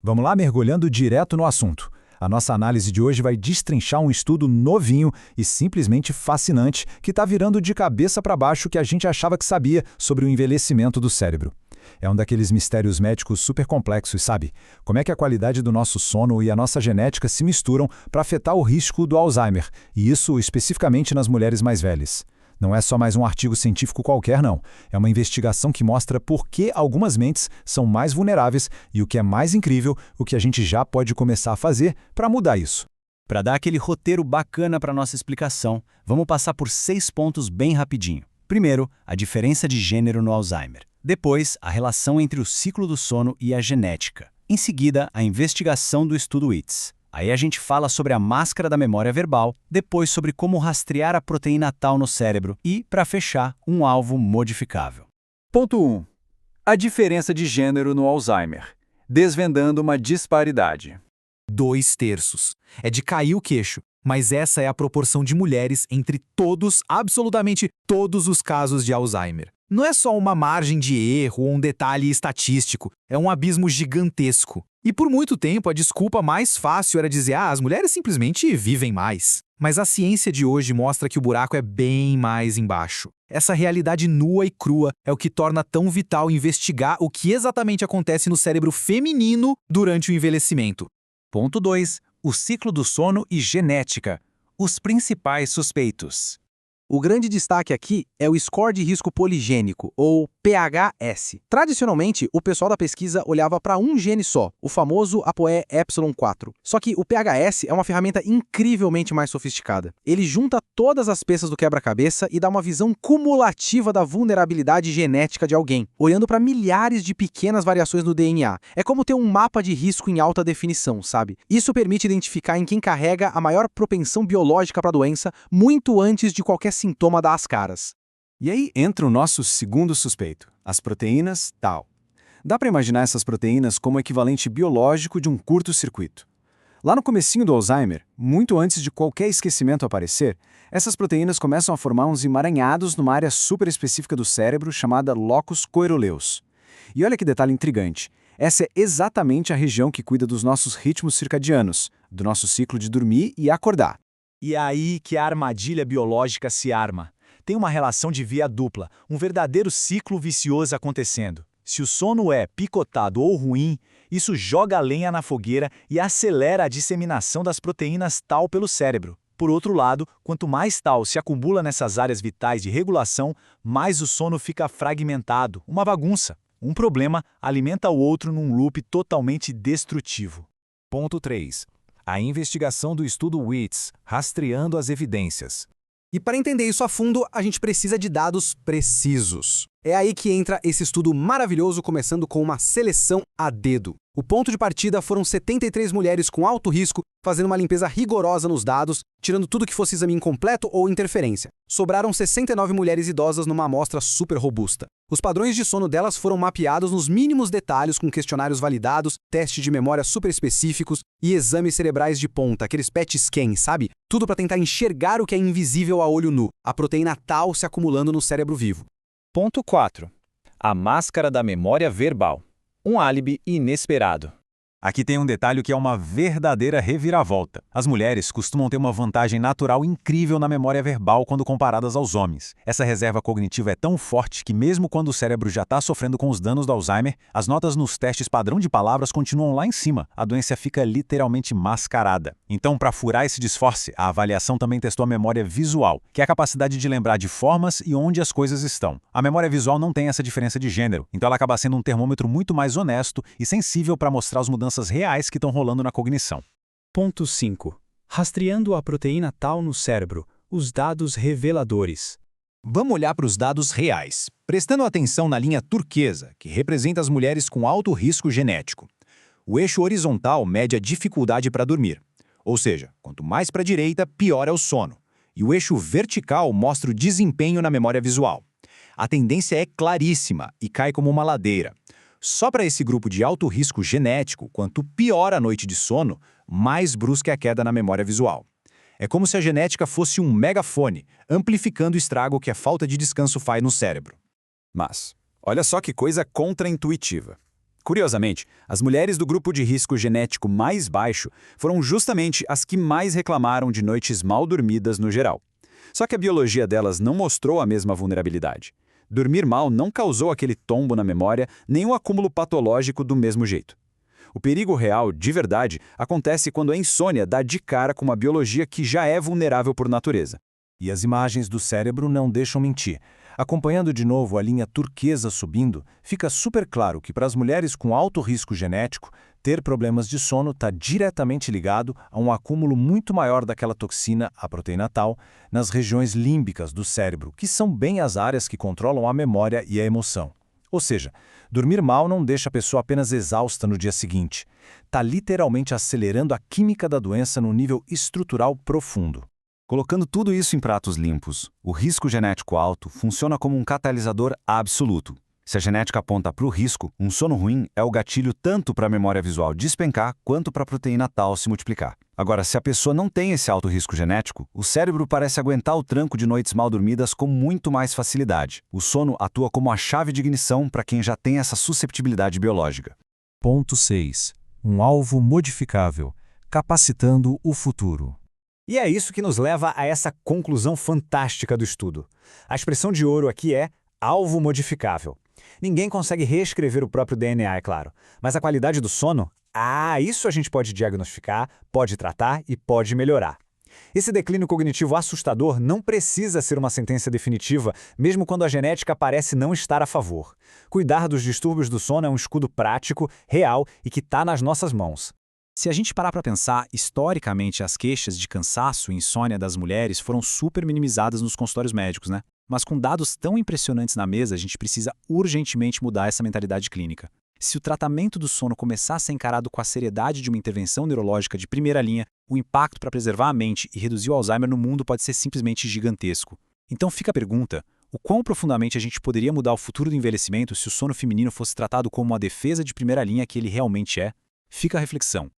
Vamos lá mergulhando direto no assunto. A nossa análise de hoje vai destrinchar um estudo novinho e simplesmente fascinante que está virando de cabeça para baixo o que a gente achava que sabia sobre o envelhecimento do cérebro. É um daqueles mistérios médicos super complexos, sabe? Como é que a qualidade do nosso sono e a nossa genética se misturam para afetar o risco do Alzheimer, e isso especificamente nas mulheres mais velhas. Não é só mais um artigo científico qualquer, não. É uma investigação que mostra por que algumas mentes são mais vulneráveis e, o que é mais incrível, o que a gente já pode começar a fazer para mudar isso. Para dar aquele roteiro bacana para nossa explicação, vamos passar por 6 pontos bem rapidinho. Primeiro, a diferença de gênero no Alzheimer. Depois, a relação entre o ciclo do sono e a genética. Em seguida, a investigação do estudo WITS. Aí a gente fala sobre a máscara da memória verbal, depois sobre como rastrear a proteína tal no cérebro e, para fechar, um alvo modificável. Ponto 1. A diferença de gênero no Alzheimer. Desvendando uma disparidade. 2/3. É de cair o queixo, mas essa é a proporção de mulheres entre todos, absolutamente todos os casos de Alzheimer. Não é só uma margem de erro ou um detalhe estatístico, é um abismo gigantesco. E por muito tempo a desculpa mais fácil era dizer as mulheres simplesmente vivem mais. Mas a ciência de hoje mostra que o buraco é bem mais embaixo. Essa realidade nua e crua é o que torna tão vital investigar o que exatamente acontece no cérebro feminino durante o envelhecimento. Ponto 2. O ciclo do sono e genética. Os principais suspeitos. O grande destaque aqui é o score de risco poligênico, ou PHS. Tradicionalmente, o pessoal da pesquisa olhava para um gene só, o famoso ApoE4. Só que o PHS é uma ferramenta incrivelmente mais sofisticada. Ele junta todas as peças do quebra-cabeça e dá uma visão cumulativa da vulnerabilidade genética de alguém, olhando para milhares de pequenas variações no DNA. É como ter um mapa de risco em alta definição, sabe? Isso permite identificar em quem carrega a maior propensão biológica para a doença muito antes de qualquer sintoma dar as caras. E aí entra o nosso segundo suspeito, as proteínas Tau. Dá para imaginar essas proteínas como o equivalente biológico de um curto-circuito. Lá no comecinho do Alzheimer, muito antes de qualquer esquecimento aparecer, essas proteínas começam a formar uns emaranhados numa área super específica do cérebro chamada locus coeruleus. E olha que detalhe intrigante, essa é exatamente a região que cuida dos nossos ritmos circadianos, do nosso ciclo de dormir e acordar. E é aí que a armadilha biológica se arma. Tem uma relação de via dupla, um verdadeiro ciclo vicioso acontecendo. Se o sono é picotado ou ruim, isso joga a lenha na fogueira e acelera a disseminação das proteínas Tau pelo cérebro. Por outro lado, quanto mais Tau se acumula nessas áreas vitais de regulação, mais o sono fica fragmentado, uma bagunça. Um problema alimenta o outro num loop totalmente destrutivo. Ponto 3. A investigação do estudo WITS, rastreando as evidências. E para entender isso a fundo, a gente precisa de dados precisos. É aí que entra esse estudo maravilhoso, começando com uma seleção a dedo. O ponto de partida foram 73 mulheres com alto risco, fazendo uma limpeza rigorosa nos dados, tirando tudo que fosse exame incompleto ou interferência. Sobraram 69 mulheres idosas numa amostra super robusta. Os padrões de sono delas foram mapeados nos mínimos detalhes com questionários validados, testes de memória super específicos e exames cerebrais de ponta, aqueles PET scan, sabe? Tudo para tentar enxergar o que é invisível a olho nu, a proteína Tau se acumulando no cérebro vivo. Ponto 4. A máscara da memória verbal. Um álibi inesperado. Aqui tem um detalhe que é uma verdadeira reviravolta. As mulheres costumam ter uma vantagem natural incrível na memória verbal quando comparadas aos homens. Essa reserva cognitiva é tão forte que mesmo quando o cérebro já está sofrendo com os danos do Alzheimer, as notas nos testes padrão de palavras continuam lá em cima. A doença fica literalmente mascarada. Então, para furar esse disfarce, a avaliação também testou a memória visual, que é a capacidade de lembrar de formas e onde as coisas estão. A memória visual não tem essa diferença de gênero, então ela acaba sendo um termômetro muito mais honesto e sensível para mostrar as mudanças reais que estão rolando na cognição. Ponto 5. Rastreando a proteína Tau no cérebro, os dados reveladores. Vamos olhar para os dados reais, prestando atenção na linha turquesa, que representa as mulheres com alto risco genético. O eixo horizontal mede a dificuldade para dormir, ou seja, quanto mais para a direita, pior é o sono. E o eixo vertical mostra o desempenho na memória visual. A tendência é claríssima e cai como uma ladeira. Só para esse grupo de alto risco genético, quanto pior a noite de sono, mais brusca é a queda na memória visual. É como se a genética fosse um megafone, amplificando o estrago que a falta de descanso faz no cérebro. Mas, olha só que coisa contraintuitiva. Curiosamente, as mulheres do grupo de risco genético mais baixo foram justamente as que mais reclamaram de noites mal dormidas no geral. Só que a biologia delas não mostrou a mesma vulnerabilidade. Dormir mal não causou aquele tombo na memória, nem um acúmulo patológico do mesmo jeito. O perigo real, de verdade, acontece quando a insônia dá de cara com uma biologia que já é vulnerável por natureza. E as imagens do cérebro não deixam mentir. Acompanhando de novo a linha turquesa subindo, fica super claro que para as mulheres com alto risco genético, ter problemas de sono está diretamente ligado a um acúmulo muito maior daquela toxina, a proteína tal, nas regiões límbicas do cérebro, que são bem as áreas que controlam a memória e a emoção. Ou seja, dormir mal não deixa a pessoa apenas exausta no dia seguinte. Está literalmente acelerando a química da doença num nível estrutural profundo. Colocando tudo isso em pratos limpos, o risco genético alto funciona como um catalisador absoluto. Se a genética aponta para o risco, um sono ruim é o gatilho tanto para a memória visual despencar quanto para a proteína tal se multiplicar. Agora, se a pessoa não tem esse alto risco genético, o cérebro parece aguentar o tranco de noites mal dormidas com muito mais facilidade. O sono atua como a chave de ignição para quem já tem essa susceptibilidade biológica. Ponto 6. Um alvo modificável, capacitando o futuro. E é isso que nos leva a essa conclusão fantástica do estudo. A expressão de ouro aqui é alvo modificável. Ninguém consegue reescrever o próprio DNA, é claro. Mas a qualidade do sono? Isso a gente pode diagnosticar, pode tratar e pode melhorar. Esse declínio cognitivo assustador não precisa ser uma sentença definitiva, mesmo quando a genética parece não estar a favor. Cuidar dos distúrbios do sono é um escudo prático, real e que está nas nossas mãos. Se a gente parar para pensar, historicamente as queixas de cansaço e insônia das mulheres foram super minimizadas nos consultórios médicos, né? Mas com dados tão impressionantes na mesa, a gente precisa urgentemente mudar essa mentalidade clínica. Se o tratamento do sono começar a ser encarado com a seriedade de uma intervenção neurológica de primeira linha, o impacto para preservar a mente e reduzir o Alzheimer no mundo pode ser simplesmente gigantesco. Então fica a pergunta, o quão profundamente a gente poderia mudar o futuro do envelhecimento se o sono feminino fosse tratado como uma defesa de primeira linha que ele realmente é? Fica a reflexão.